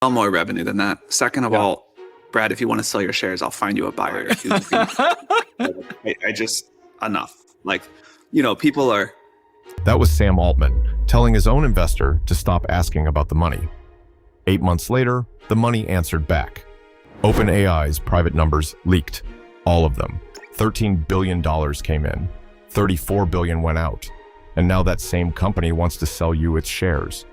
Well, more revenue than that. Second of all, Brad, if you want to sell your shares, I'll find you a buyer. I just, enough. Like, people are... That was Sam Altman telling his own investor to stop asking about the money. 8 months later, the money answered back. OpenAI's private numbers leaked. All of them. $13 billion came in. $34 billion went out. And now that same company wants to sell you its shares.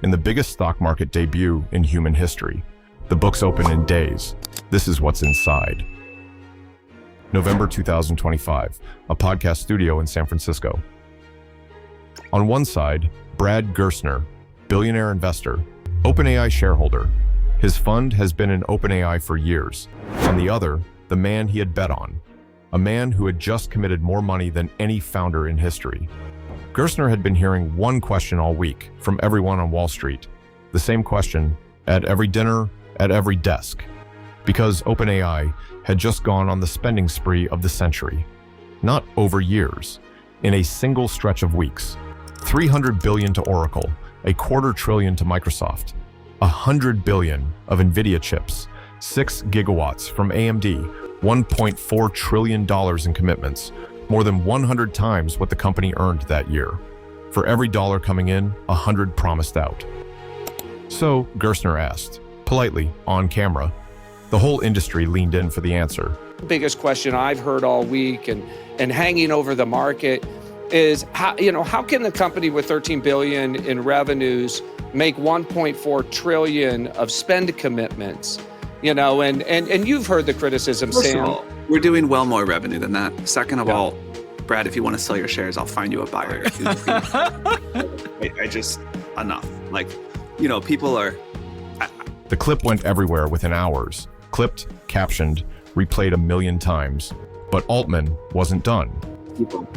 In the biggest stock market debut in human history. The books open in days. This is what's inside. November 2025, a podcast studio in San Francisco. On one side, Brad Gerstner, billionaire investor, OpenAI shareholder. His fund has been in OpenAI for years. On the other, the man he had bet on. A man who had just committed more money than any founder in history. Gerstner had been hearing one question all week from everyone on Wall Street. The same question at every dinner, at every desk. Because OpenAI had just gone on the spending spree of the century. Not over years, in a single stretch of weeks. $300 billion to Oracle, $250 billion to Microsoft, $100 billion of Nvidia chips, 6 gigawatts from AMD, $1.4 trillion in commitments, more than 100 times what the company earned that year. For every dollar coming in, 100 promised out. So, Gerstner asked, politely, on camera. The whole industry leaned in for the answer. The biggest question I've heard all week and hanging over the market is how can the company with 13 billion in revenues make 1.4 trillion of spend commitments? And you've heard the criticism, First Sam. of all, we're doing well more revenue than that. Second of all, Brad, if you want to sell your shares, I'll find you a buyer. I just, enough. Like, people are... The clip went everywhere within hours. Clipped, captioned, replayed 1 million times. But Altman wasn't done. People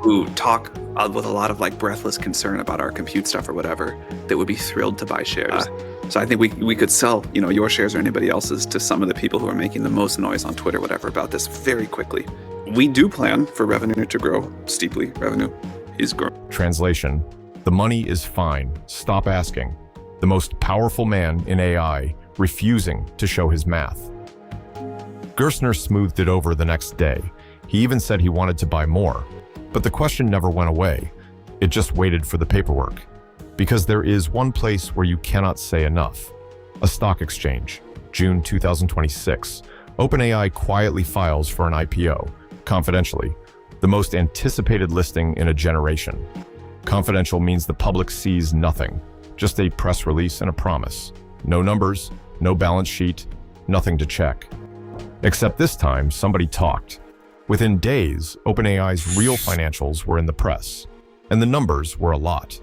who talk with a lot of breathless concern about our compute stuff or whatever, that would be thrilled to buy shares. So I think we could sell, your shares or anybody else's to some of the people who are making the most noise on Twitter, whatever, about this very quickly. We do plan for revenue to grow steeply. Revenue is growing. Translation: the money is fine. Stop asking. The most powerful man in AI refusing to show his math. Gerstner smoothed it over the next day. He even said he wanted to buy more. But the question never went away. It just waited for the paperwork. Because there is one place where you cannot say enough. A stock exchange. June 2026. OpenAI quietly files for an IPO. Confidentially. The most anticipated listing in a generation. Confidential means the public sees nothing. Just a press release and a promise. No numbers, no balance sheet, nothing to check. Except this time, somebody talked. Within days, OpenAI's real financials were in the press. And the numbers were a lot.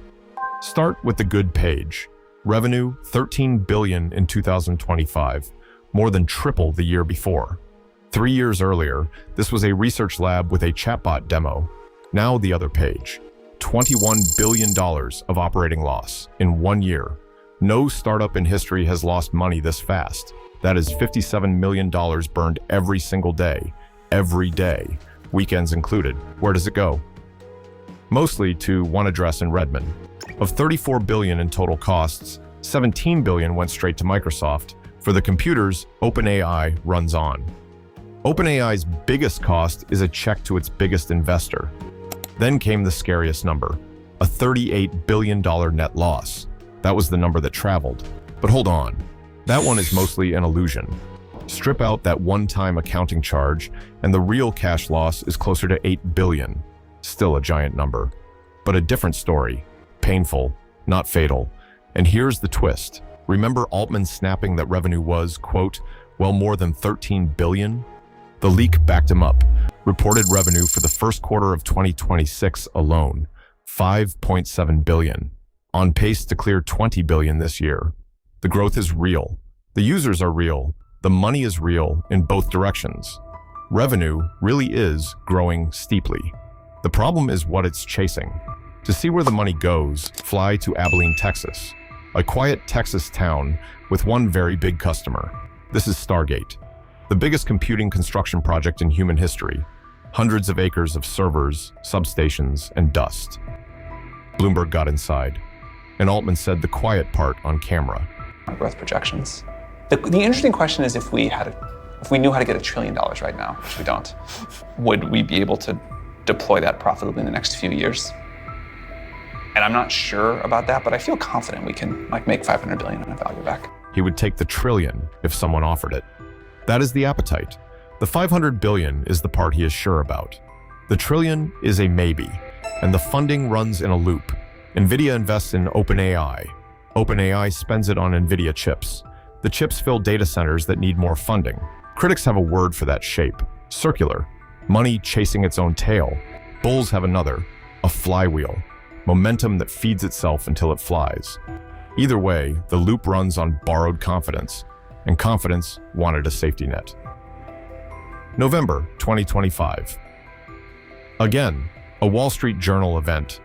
Start with the good page. Revenue, $13 billion in 2025, more than triple the year before. 3 years earlier, this was a research lab with a chatbot demo. Now the other page. $21 billion of operating loss in 1 year. No startup in history has lost money this fast. That is $57 million burned every single day. Every day. Weekends included. Where does it go? Mostly to one address in Redmond. Of $34 billion in total costs, $17 billion went straight to Microsoft. For the computers, OpenAI runs on. OpenAI's biggest cost is a check to its biggest investor. Then came the scariest number, a $38 billion net loss. That was the number that traveled. But hold on, that one is mostly an illusion. Strip out that one-time accounting charge, and the real cash loss is closer to $8 billion. Still a giant number, but a different story. Painful, not fatal. And here's the twist. Remember Altman snapping that revenue was, quote, well more than $13 billion? The leak backed him up. Reported revenue for the first quarter of 2026 alone, $5.7 billion. On pace to clear $20 billion this year. The growth is real. The users are real. The money is real in both directions. Revenue really is growing steeply. The problem is what it's chasing. To see where the money goes, fly to Abilene, Texas. A quiet Texas town with one very big customer. This is Stargate, the biggest computing construction project in human history. Hundreds of acres of servers, substations, and dust. Bloomberg got inside, and Altman said the quiet part on camera. our growth projections. The interesting question is if we knew how to get $1 trillion right now, which we don't, would we be able to deploy that profitably in the next few years? And I'm not sure about that, but I feel confident we can make 500 billion in a value back. He would take the trillion if someone offered it. That is the appetite. The 500 billion is the part he is sure about. The trillion is a maybe, and the funding runs in a loop. Nvidia invests in OpenAI. OpenAI spends it on Nvidia chips. The chips fill data centers that need more funding. Critics have a word for that shape: circular. Money chasing its own tail. Bulls have another: a flywheel. Momentum that feeds itself until it flies. Either way, the loop runs on borrowed confidence, and confidence wanted a safety net. November 2025. Again, a Wall Street Journal event.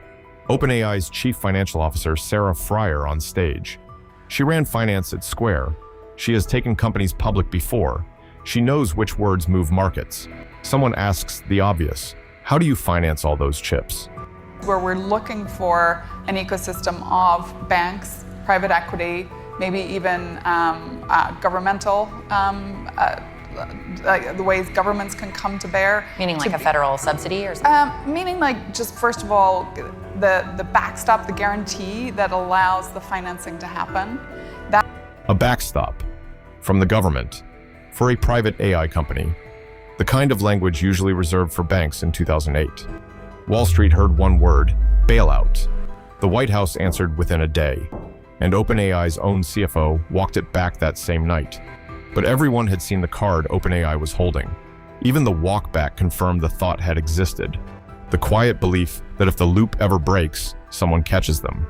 OpenAI's chief financial officer, Friar, on stage. She ran finance at Square. She has taken companies public before. She knows which words move markets. Someone asks the obvious: how do you finance all those chips? Where we're looking for an ecosystem of banks, private equity, maybe even governmental, the ways governments can come to bear. Meaning like a federal subsidy or something? Meaning like just first of all, the backstop, the guarantee that allows the financing to happen. A backstop from the government for a private AI company, the kind of language usually reserved for banks in 2008. Wall Street heard one word: bailout. The White House answered within a day, and OpenAI's own CFO walked it back that same night. But everyone had seen the card OpenAI was holding. Even the walkback confirmed the thought had existed. The quiet belief that if the loop ever breaks, someone catches them.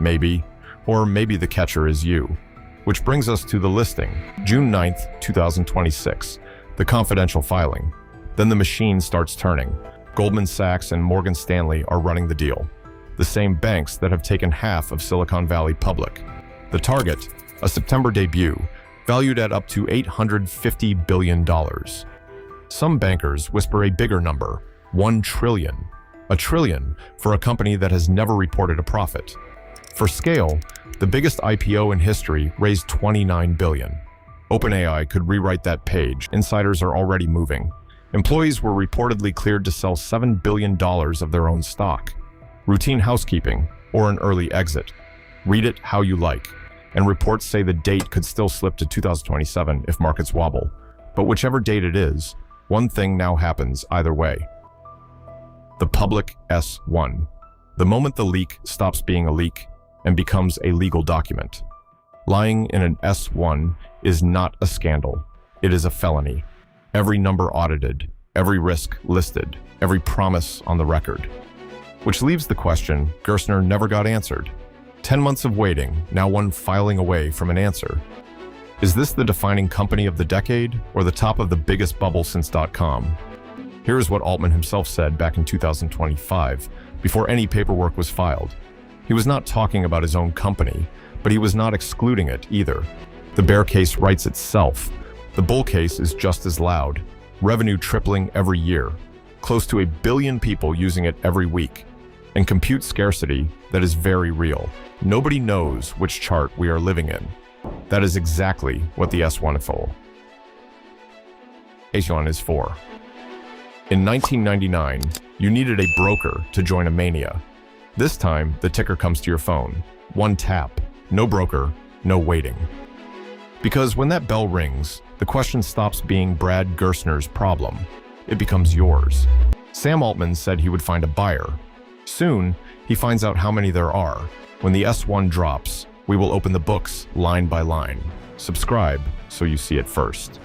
Maybe, or maybe the catcher is you. Which brings us to the listing, June 9th, 2026, the confidential filing. Then the machine starts turning. Goldman Sachs and Morgan Stanley are running the deal. The same banks that have taken half of Silicon Valley public. The target, a September debut, valued at up to $850 billion. Some bankers whisper a bigger number, 1 trillion. A trillion for a company that has never reported a profit. For scale, the biggest IPO in history raised $29 billion. OpenAI could rewrite that page. Insiders are already moving. Employees were reportedly cleared to sell $7 billion of their own stock. Routine housekeeping, or an early exit. Read it how you like. And reports say the date could still slip to 2027 if markets wobble. But whichever date it is, one thing now happens either way. The public S1. The moment the leak stops being a leak and becomes a legal document. Lying in an S1 is not a scandal. It is a felony. Every number audited, every risk listed, every promise on the record. Which leaves the question Gerstner never got answered. 10 months of waiting, now one filing away from an answer. Is this the defining company of the decade, or the top of the biggest bubble since dotcom? Here is what Altman himself said back in 2025, before any paperwork was filed. He was not talking about his own company, but he was not excluding it either. The bear case writes itself. The bull case is just as loud. Revenue tripling every year. Close to 1 billion people using it every week. And compute scarcity that is very real. Nobody knows which chart we are living in. That is exactly what the S1 is for. In 1999, you needed a broker to join a mania. This time, the ticker comes to your phone. One tap, no broker, no waiting. Because when that bell rings, the question stops being Brad Gerstner's problem. It becomes yours. Sam Altman said he would find a buyer. Soon, he finds out how many there are. When the S1 drops, we will open the books line by line. Subscribe so you see it first.